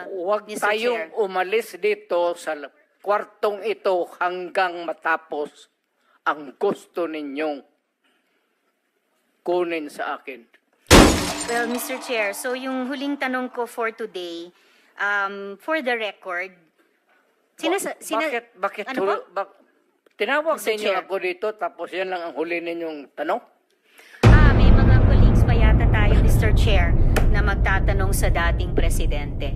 Huwag Mr. tayong Chair. umalis dito sa kwartong ito hanggang matapos ang gusto ninyong kunin sa akin. Well, Mr. Chair, so yung huling tanong ko for today, for the record, Bakit ano po? tinawag Mr. ninyo Chair. ako dito tapos yan lang ang huli ninyong tanong? May mga colleagues pa yata tayo, Mr. Chair, na magtatanong sa dating presidente.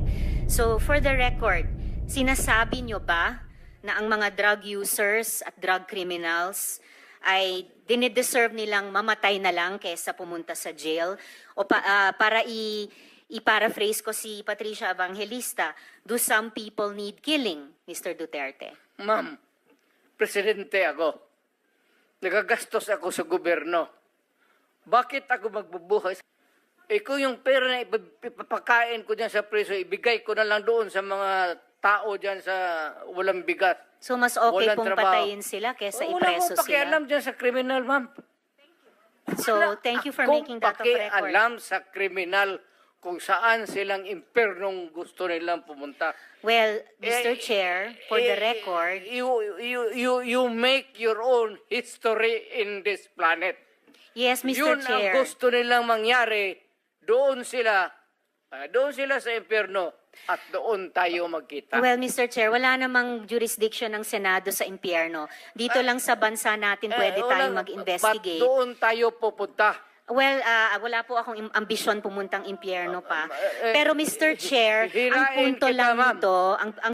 So, for the record, sinasabi nyo ba na ang mga drug users at drug criminals ay dinideserve nilang mamatay na lang kaysa pumunta sa jail? O para i-paraphrase ko si Patricia Evangelista, do some people need killing, Mr. Duterte? Ma'am, presidente ako. Nagagastos ako sa gobyerno. Bakit ako magbubuhay? Kung yung pera na ipapakain ko dyan sa preso, ibigay ko na lang doon sa mga tao dyan sa walang bigat. So, mas okay Walang pong trabaho. patayin sila kaysa Wala ipreso akong pakialam sila? dyan sa kriminal, ma'am. So, thank you for making that of record. Pakialam sa kriminal kung saan silang impernong gusto nilang pumunta. Well, Mr. Chair, for the record, You make your own history in this planet. yes, Mr. Yun Chair. ang gusto nilang mangyari. Doon sila sa impyerno at doon tayo magkita. Well, Mr. Chair, wala namang jurisdiction ng Senado sa impyerno. Dito lang sa bansa natin pwede tayong mag-investigate. Ba't doon tayo pupunta? Well, wala po akong ambisyon pumuntang impyerno pa. Pero Mr. Chair, ang hirain punto kita, lang ma'am. nito, ang